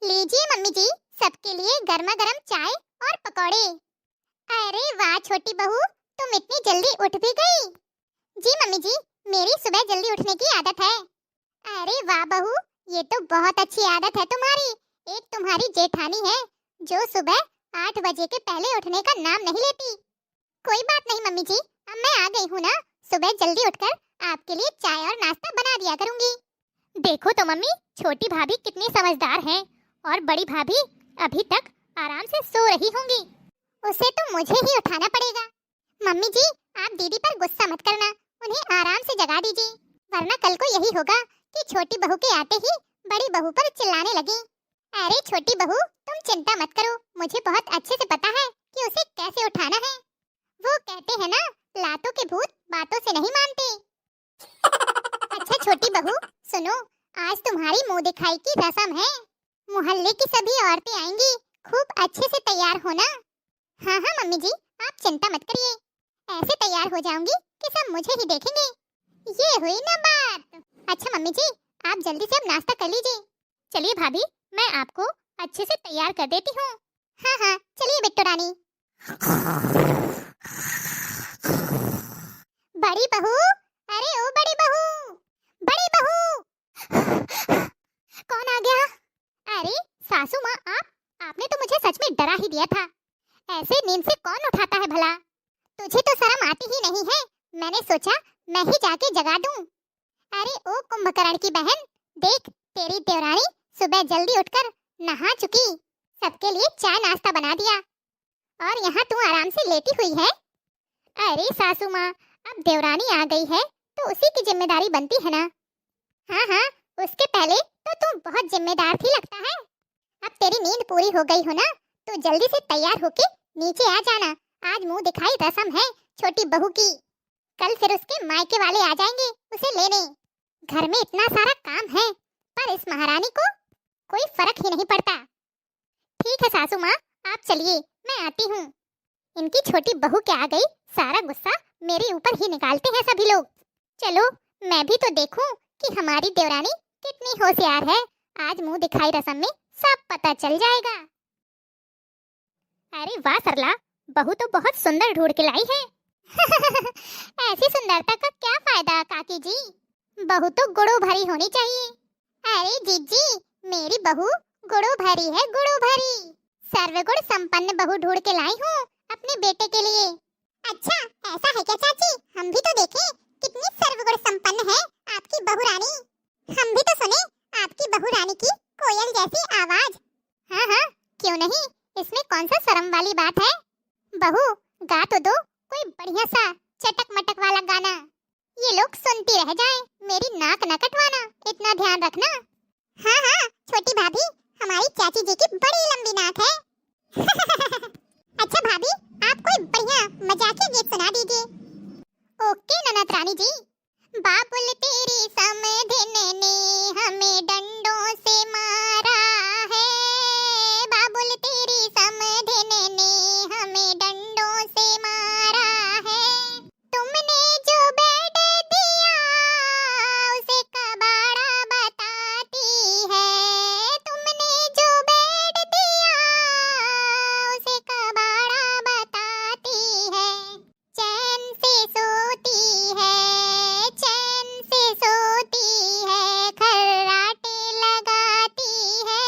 लीजिए मम्मी जी, सबके लिए गर्मा गर्म चाय और पकौड़े। अरे वाह छोटी बहू, तुम इतनी जल्दी उठ भी गई। जी मम्मी जी, मेरी सुबह जल्दी उठने की आदत है। अरे वाह बहू, ये तो बहुत अच्छी आदत है तुम्हारी। एक तुम्हारी जेठानी है जो सुबह 8 बजे के पहले उठने का नाम नहीं लेती। कोई बात नहीं मम्मी जी, अब मैं आ गई हूँ ना, सुबह जल्दी उठकर आपके लिए चाय और नाश्ता बना दिया करूंगी। देखो तो मम्मी, छोटी भाभी कितनी समझदार हैं और बड़ी भाभी अभी तक आराम से सो रही होंगी। उसे तो मुझे ही उठाना पड़ेगा। मम्मी जी, आप दीदी पर गुस्सा मत करना, उन्हें आराम से जगा दीजिए, वरना कल को यही होगा कि छोटी बहू के आते ही बड़ी बहू पर चिल्लाने लगी। अरे छोटी बहू, तुम चिंता मत करो, मुझे बहुत अच्छे से पता है कि उसे कैसे उठाना है। वो कहते हैं ना, लातों के भूत बातों से नहीं मानते। अच्छा छोटी बहू सुनो, आज तुम्हारी मुंह दिखाई की रस्म है। मोहल्ले की सभी औरतें आएंगी, खूब अच्छे से तैयार होना। हाँ हाँ मम्मी जी, आप चिंता मत करिए, ऐसे तैयार हो जाऊंगी कि सब मुझे ही देखेंगे। ये हुई ना बात। अच्छा मम्मी जी, आप जल्दी से अब नाश्ता कर लीजिए। चलिए भाभी, मैं आपको अच्छे से तैयार कर देती हूँ। हाँ हाँ चलिए बिट्टू रानी। बड़ी बहू, अरे ओ बड़ी बहू, बड़ी बहू। कौन आ गया? अरे सासू माँ, आपने तो मुझे सच में डरा ही दिया था। ऐसे नींद से कौन उठाता है भला? तुझे तो शर्म आती ही नहीं है। मैंने सोचा मैं ही जाके जगा दूं। अरे ओ कुंभकर्ण की बहन, देख तेरी देवरानी सुबह जल्दी उठकर नहा चुकी, सबके लिए चाय नाश्ता बना दिया और यहाँ तू आराम से लेटी हुई है। अरे सासू माँ, अब देवरानी आ गई है तो उसी की जिम्मेदारी बनती है ना। हाँ हाँ, उसके पहले तो तू बहुत जिम्मेदार थी लगता है। अब तेरी नींद पूरी हो गई हो ना, तो जल्दी से तैयार होके नीचे आ जाना। आज मुंह दिखाई रस्म है छोटी बहू की, कल फिर उसके मायके वाले आ जाएंगे उसे लेने। घर में इतना सारा काम है, पर इस महारानी को कोई फर्क ही नहीं पड़ता। ठीक है सासू माँ, आप चलिए, मैं आती हूँ। इनकी छोटी बहू क्या आ गई, सारा गुस्सा मेरे ऊपर ही निकालते हैं सभी लोग। चलो मैं भी तो देखूं कि हमारी देवरानी कितनी होशियार है। आज मुंह दिखाई रस्म में सब पता चल जाएगा। अरे वाह सरला, बहू तो बहुत सुंदर ढूंढ के लाई है। ऐसी सुंदरता का क्या फायदा काकी जी, बहू तो गुड़ो भरी होनी चाहिए। अरे जीजी, मेरी बहू गुड़ो भरी है, गुड़ो भरी। सर्वगुण संपन्न बहू ढूंढ के लाई हूँ अपने बेटे के लिए। अच्छा ऐसा है क्या चाची, हम भी तो देखें कितनी सर्वगुण संपन्न है आपकी बहू रानी। हम भी तो सुने आपकी बहू रानी की कोयल जैसी आवाज। हाँ हाँ क्यों नहीं, इसमें कौन सा शर्म वाली बात है। बहू गा तो दो कोई बढ़िया सा चटक मटक वाला गाना, ये लोग सुनती रह जाएं, मेरी नाक न कटवाना, इतना ध्यान रखना। हाँ हाँ छोटी भाभी, हमारी चाची जी की बड़ी लंबी नाक है। अच्छा भाभी, आप कोई बढ़िया मजाकिया गीत सुना दीजिए। ओके ननद रानी जी। बाबुल तेरी समधिन ने हमें डंडों से मारा है, बाबुल तेरी समधिन ने हमें डंडों से मारा है। तुमने जो बेड दिया उसे कबाड़ा बताती है, तुमने जो बेड दिया उसे कबाड़ा बताती है। चैन से सोती है, चैन से सोती है, खर्राटे लगाती है,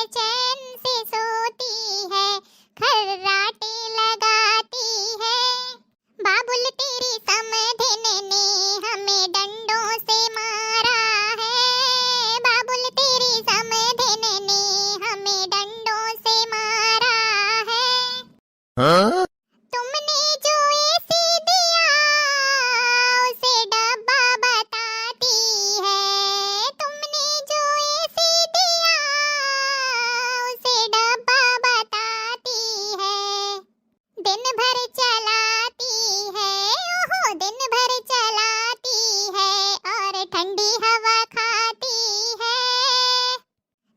चैन से सोती है, खर्राटे लगाती है। बाबुल तेरी समधिन ने हमें डंडों से मारा है, बाबुल तेरी समधिन ने हमें डंडों से मारा है। हाँ? तुमने जो ऐसे दिया उसे डब्बा बताती है, तुमने जो ऐसे दिया उसे डब्बा बताती है। दिन भर चलाती है, ओहो दिन भर चलाती है और ठंडी हवा खाती है।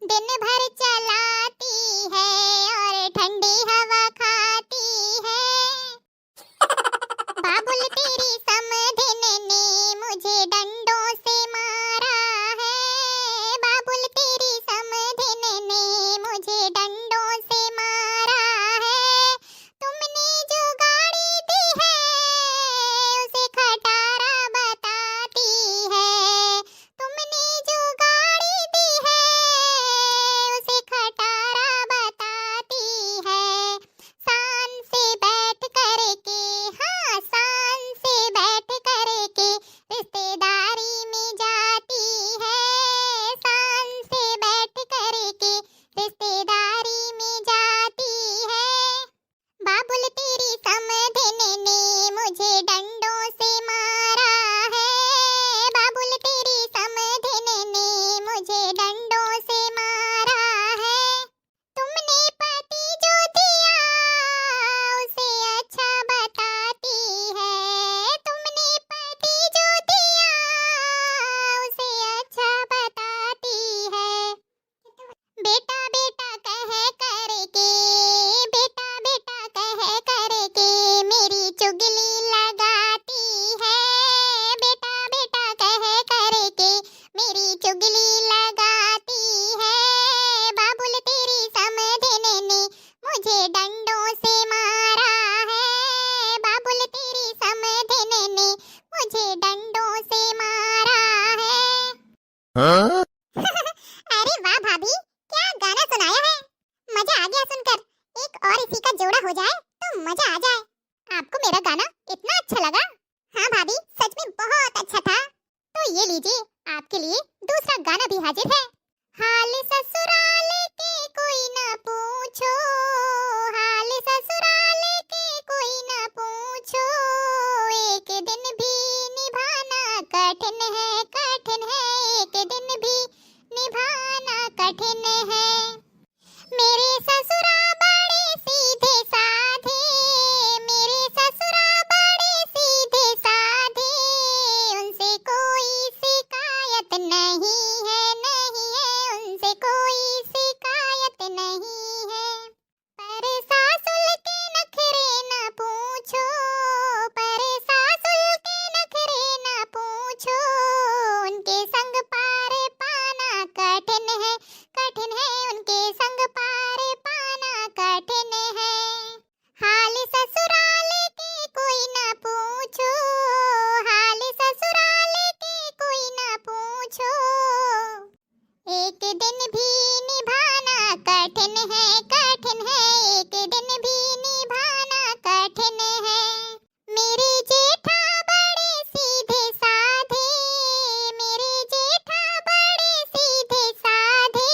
दिन भर चलाती है और ठंडी हवा खाती है। बाबुल तेरी समधिन ने मुझे डंडों से मारा है, बाबुल तेरी समधिन ने आ गया सुनकर। एक और इसी का जोड़ा हो जाए तो मजा आ जाए। आपको मेरा गाना इतना अच्छा लगा? हाँ भाभी, सच में बहुत अच्छा था। तो ये लीजिए, आपके लिए दूसरा गाना भी हाजिर है। हाल ससुराल के कोई ना पूछो, हाल ससुराल के कोई ना पूछो, एक दिन भी निभाना कठिन है, कठिन है, एक दिन भी निभाना कठिन है। मेरे ससुरा बड़े सीधे साधे, मेरे ससुरा बड़े सीधे साधे, उनसे कोई शिकायत नहीं है, नहीं है, उनसे कोई शिकायत नहीं है। पर सासुल के नखरे ना पूछो, पर सासुल के नखरे ना पूछो, उनके संग पार पाना कठिन है, कठिन है, उनके संग पार पाना कठिन है। हाल ससुराल के कोई ना पूछो, हाल ससुराल के कोई ना पूछो, एक दिन भी निभाना कठिन है, कठिन है, एक दिन भी निभाना कठिन है। मेरे जेठा बड़े सीधे साधे, मेरे जेठा बड़े सीधे साधे,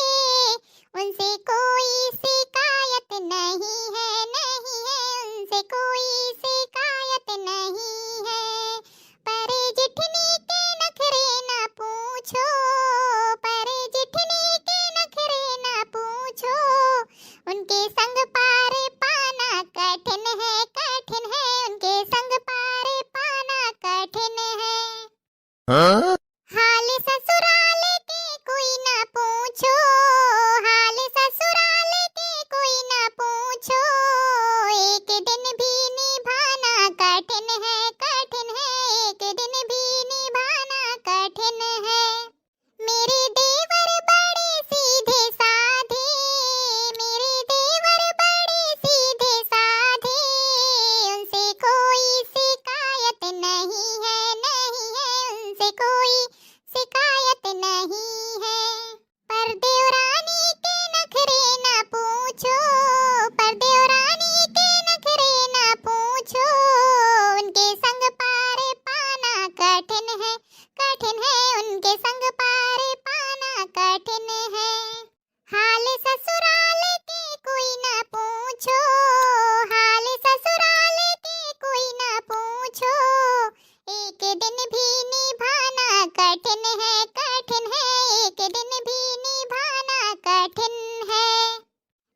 उनसे कोई शिकायत नहीं है, नहीं है, उनसे कोई शिकायत नहीं है। पर जेठनी के नखरे ना पूछो, पर जेठनी के नखरे ना पूछो, उनके संग पार पाना कठिन है, कठिन है, उनके संग पार पाना कठिन है। हाल ससुराल के कोई ना पूछो, हाल ससुराल के कोई ना पूछो, एक दिन भी निभाना कठिन है, कठिन है, एक दिन भी निभाना कठिन है। मेरे देवर बड़े सीधे साधे, मेरे देवर बड़े सीधे साधे, उनसे कोई शिकायत नहीं है, नहीं है, उनसे कोई शिकायत नहीं है। पर देवरानी के नखरे ना पूछो, पर देवरानी के नखरे ना पूछो, उनके संग पार पाना कठिन है, कठिन है, उनके संग पार पाना कठिन है। हाल ससुराल के कोई ना पूछो, हाल ससुराल के कोई ना पूछो, एक दिन भी निभाना कठिन है, कठिन है, एक दिन भी निभाना कठिन है।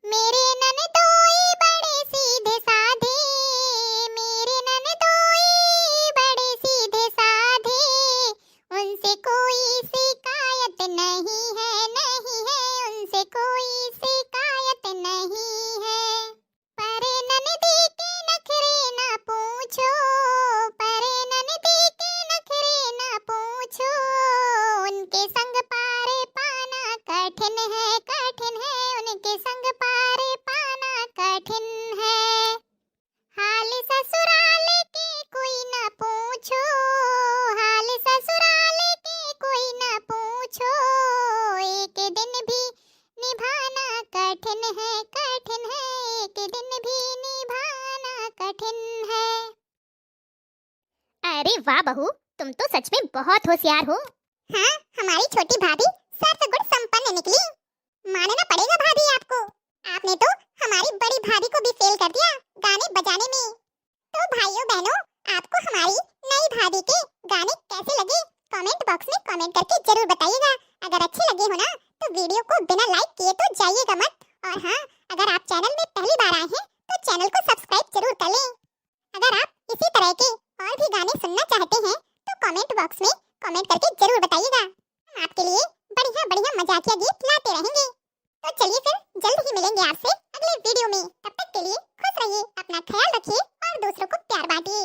मेरे ननदोई बड़े सीधे साधे, मेरे ननदोई बड़े सीधे साधे, उनसे कोई शिकायत नहीं है, नहीं है, उनसे कोई शिकायत नहीं है। पर ननदी के नखरे ना पूछो, पर ननदी के नखरे ना पूछो, उनके संग पार पाना कठिन है, कठिन है, उनके संग पार पाना कठिन है। हाल ससुराल के कोई ना पूछो, हाल ससुराल के कोई ना पूछो, एक दिन भी निभाना कठिन है, कठिन है, एक दिन भी निभाना कठिन है। अरे वाह बहू, तुम तो सच में बहुत होशियार हो। हाँ, हमारी छोटी भाभी सर्व गुण संपन्न निकली। मानना पड़ेगा भाभी आपको, आपने तो हमारी बड़ी भाभी को भी फेल कर दिया गाने बजाने में। तो भाइयों बहनों, आपको हमारी नई भाभी के गाने कैसे लगे कमेंट बॉक्स में कमेंट करके जरूर बताइएगा। अगर अच्छे लगे हो ना तो वीडियो को बिना लाइक किए तो जाइएगा मत। और हाँ, अगर आप चैनल में पहली बार आए हैं तो चैनल को सब्सक्राइब जरूर कर लें। अगर आप इसी तरह के और भी गाने सुनना चाहते हैं तो कमेंट बॉक्स में कमेंट करके जरूर बताइएगा। हम आपके लिए बढ़िया बढ़िया मजाकिया गीत लाते रहेंगे। तो चलिए फिर जल्द ही मिलेंगे आपसे अगले वीडियो में। तब तक के लिए खुश रहिए, अपना ख्याल रखिए और दूसरों को प्यार बांटिए।